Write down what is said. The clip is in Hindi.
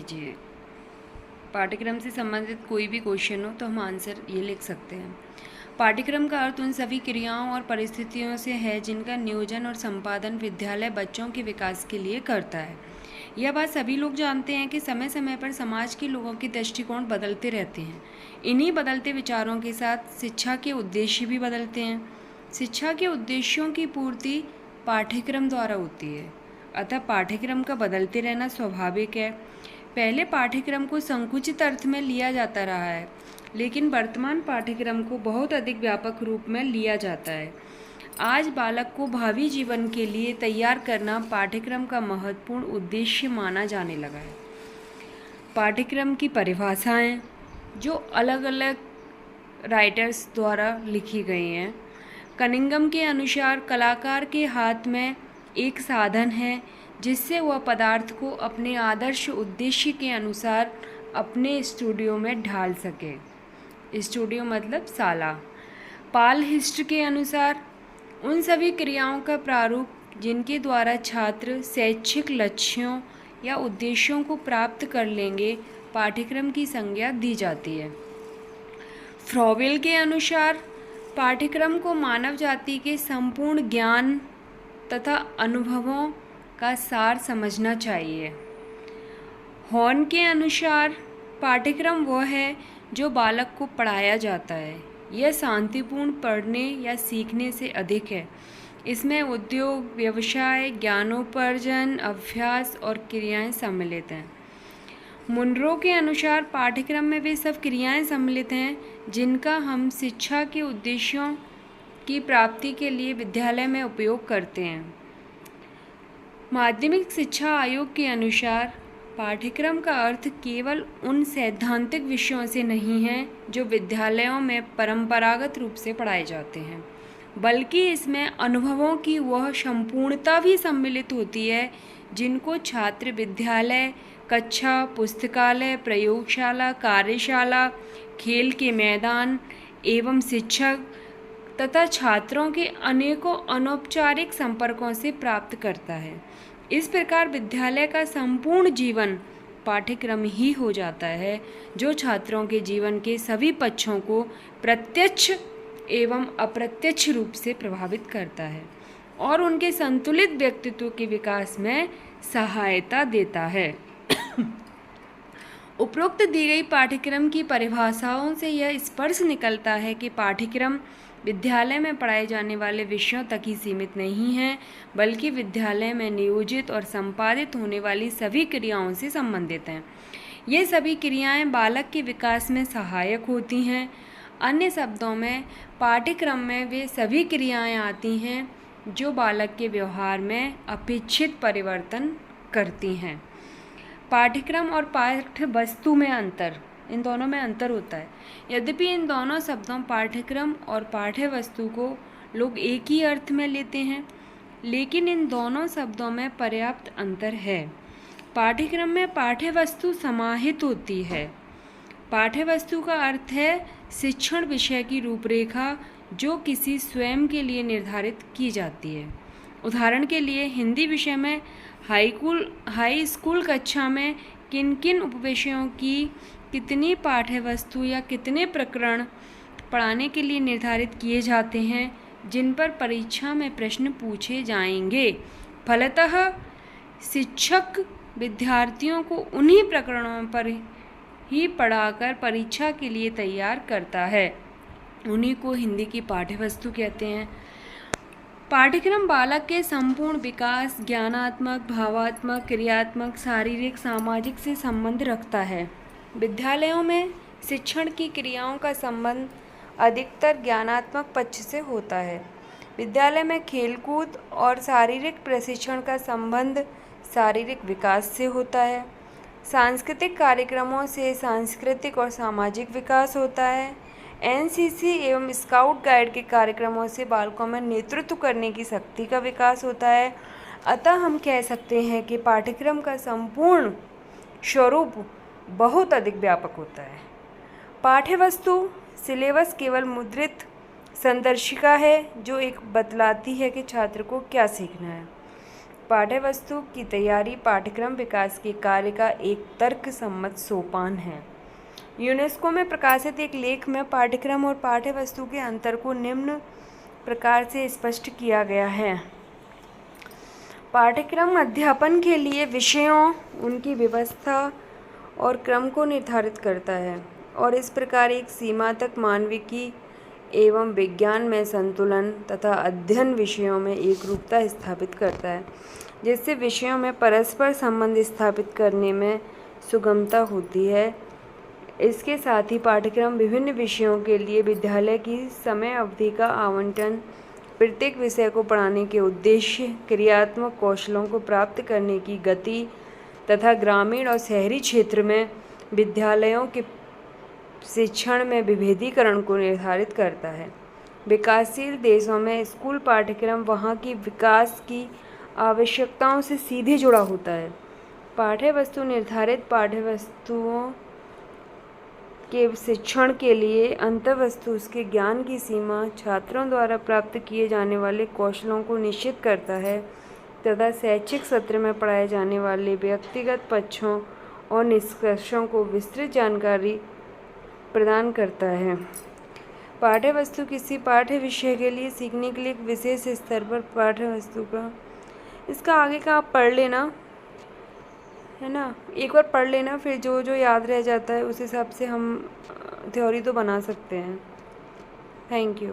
कीजिए। पाठ्यक्रम से संबंधित कोई भी क्वेश्चन हो तो हम आंसर ये लिख सकते हैं। पाठ्यक्रम का अर्थ उन सभी क्रियाओं और परिस्थितियों से है जिनका नियोजन और संपादन विद्यालय बच्चों के विकास के लिए करता है। यह बात सभी लोग जानते हैं कि समय समय पर समाज के लोगों के दृष्टिकोण बदलते रहते हैं। इन्हीं बदलते विचारों के साथ शिक्षा के उद्देश्य भी बदलते हैं। शिक्षा के उद्देश्यों की पूर्ति पाठ्यक्रम द्वारा होती है, अतः पाठ्यक्रम का बदलते रहना स्वाभाविक है। पहले पाठ्यक्रम को संकुचित अर्थ में लिया जाता रहा है, लेकिन वर्तमान पाठ्यक्रम को बहुत अधिक व्यापक रूप में लिया जाता है। आज बालक को भावी जीवन के लिए तैयार करना पाठ्यक्रम का महत्वपूर्ण उद्देश्य माना जाने लगा है। पाठ्यक्रम की परिभाषाएं जो अलग अलग राइटर्स द्वारा लिखी गई हैं। कनिंघम के अनुसार कलाकार के हाथ में एक साधन है जिससे वह पदार्थ को अपने आदर्श उद्देश्य के अनुसार अपने स्टूडियो में ढाल सके। स्टूडियो मतलब शाला। पाल हिस्ट के अनुसार उन सभी क्रियाओं का प्रारूप जिनके द्वारा छात्र शैक्षिक लक्ष्यों या उद्देश्यों को प्राप्त कर लेंगे पाठ्यक्रम की संज्ञा दी जाती है। फ्रॉवेल के अनुसार पाठ्यक्रम को मानव जाति के संपूर्ण ज्ञान तथा अनुभवों का सार समझना चाहिए। हॉर्न के अनुसार पाठ्यक्रम वह है जो बालक को पढ़ाया जाता है। यह शांतिपूर्ण पढ़ने या सीखने से अधिक है। इसमें उद्योग, व्यवसाय, ज्ञानोपार्जन, अभ्यास और क्रियाएं सम्मिलित हैं। मुनरो के अनुसार पाठ्यक्रम में वे सब क्रियाएं सम्मिलित हैं जिनका हम शिक्षा के उद्देश्यों की प्राप्ति के लिए विद्यालय में उपयोग करते हैं। माध्यमिक शिक्षा आयोग के अनुसार पाठ्यक्रम का अर्थ केवल उन सैद्धांतिक विषयों से नहीं है जो विद्यालयों में परंपरागत रूप से पढ़ाए जाते हैं, बल्कि इसमें अनुभवों की वह संपूर्णता भी सम्मिलित होती है जिनको छात्र विद्यालय, कक्षा, पुस्तकालय, प्रयोगशाला, कार्यशाला, खेल के मैदान एवं शिक्षक तथा छात्रों के अनेकों अनौपचारिक संपर्कों से प्राप्त करता है। इस प्रकार विद्यालय का संपूर्ण जीवन पाठ्यक्रम ही हो जाता है जो छात्रों के जीवन के सभी पक्षों को प्रत्यक्ष एवं अप्रत्यक्ष रूप से प्रभावित करता है और उनके संतुलित व्यक्तित्व के विकास में सहायता देता है। उपरोक्त दी गई पाठ्यक्रम की परिभाषाओं से यह स्पष्ट निकलता है कि पाठ्यक्रम विद्यालय में पढ़ाए जाने वाले विषयों तक ही सीमित नहीं है, बल्कि विद्यालय में नियोजित और संपादित होने वाली सभी क्रियाओं से संबंधित हैं। ये सभी क्रियाएं बालक के विकास में सहायक होती हैं। अन्य शब्दों में पाठ्यक्रम में वे सभी क्रियाएं आती हैं जो बालक के व्यवहार में अपेक्षित परिवर्तन करती हैं। पाठ्यक्रम और पाठ्य वस्तु में अंतर, इन दोनों में अंतर होता है। यद्यपि इन दोनों शब्दों पाठ्यक्रम और पाठ्य वस्तु को लोग एक ही अर्थ में लेते हैं, लेकिन इन दोनों शब्दों में पर्याप्त अंतर है। पाठ्यक्रम में पाठ्य वस्तु समाहित होती है। पाठ्य वस्तु का अर्थ है शिक्षण विषय की रूपरेखा जो किसी स्वयं के लिए निर्धारित की जाती है। उदाहरण के लिए हिंदी विषय में हाई स्कूल कक्षा में किन किन उपविषयों की कितनी पाठ्य वस्तु या कितने प्रकरण पढ़ाने के लिए निर्धारित किए जाते हैं जिन पर परीक्षा में प्रश्न पूछे जाएंगे। फलतः शिक्षक विद्यार्थियों को उन्हीं प्रकरणों पर ही पढ़ाकर परीक्षा के लिए तैयार करता है। उन्हीं को हिंदी की पाठ्य वस्तु कहते हैं। पाठ्यक्रम बालक के संपूर्ण विकास, ज्ञानात्मक, भावात्मक, क्रियात्मक, शारीरिक, सामाजिक से संबंध रखता है। विद्यालयों में शिक्षण की क्रियाओं का संबंध अधिकतर ज्ञानात्मक पक्ष से होता है। विद्यालय में खेलकूद और शारीरिक प्रशिक्षण का संबंध शारीरिक विकास से होता है। सांस्कृतिक कार्यक्रमों से सांस्कृतिक और सामाजिक विकास होता है। एनसीसी एवं स्काउट गाइड के कार्यक्रमों से बालकों में नेतृत्व करने की शक्ति का विकास होता है। अतः हम कह सकते हैं कि पाठ्यक्रम का संपूर्ण स्वरूप बहुत अधिक व्यापक होता है। पाठ्यवस्तु सिलेबस केवल मुद्रित संदर्शिका है जो एक बतलाती है कि छात्र को क्या सीखना है। पाठ्य वस्तु की तैयारी पाठ्यक्रम विकास के कार्य का एक तर्कसम्मत सोपान है। यूनेस्को में प्रकाशित एक लेख में पाठ्यक्रम और पाठ्य वस्तु के अंतर को निम्न प्रकार से स्पष्ट किया गया है। पाठ्यक्रम अध्यापन के लिए विषयों, उनकी व्यवस्था और क्रम को निर्धारित करता है और इस प्रकार एक सीमा तक मानविकी एवं विज्ञान में संतुलन तथा अध्ययन विषयों में एकरूपता स्थापित करता है, जिससे विषयों में परस्पर संबंध स्थापित करने में सुगमता होती है। इसके साथ ही पाठ्यक्रम विभिन्न विषयों के लिए विद्यालय की समय अवधि का आवंटन, प्रत्येक विषय को पढ़ाने के उद्देश्य, क्रियात्मक कौशलों को प्राप्त करने की गति तथा ग्रामीण और शहरी क्षेत्र में विद्यालयों के शिक्षण में विभेदीकरण को निर्धारित करता है। विकासशील देशों में स्कूल पाठ्यक्रम वहाँ की विकास की आवश्यकताओं से सीधे जुड़ा होता है। पाठ्य वस्तु निर्धारित पाठ्य वस्तुओं के शिक्षण के लिए अंतःवस्तु उसके ज्ञान की सीमा, छात्रों द्वारा प्राप्त किए जाने वाले कौशलों को निश्चित करता है तथा शैक्षिक सत्र में पढ़ाए जाने वाले व्यक्तिगत पक्षों और निष्कर्षों को विस्तृत जानकारी प्रदान करता है। पाठ्य वस्तु किसी पाठ्य विषय के लिए सीखने के लिए एक विशेष स्तर पर पाठ्य वस्तु का, इसका आगे का आप पढ़ लेना, है ना, एक बार पढ़ लेना, फिर जो जो याद रह जाता है उस हिसाब से हम थ्योरी तो बना सकते हैं। Thank you.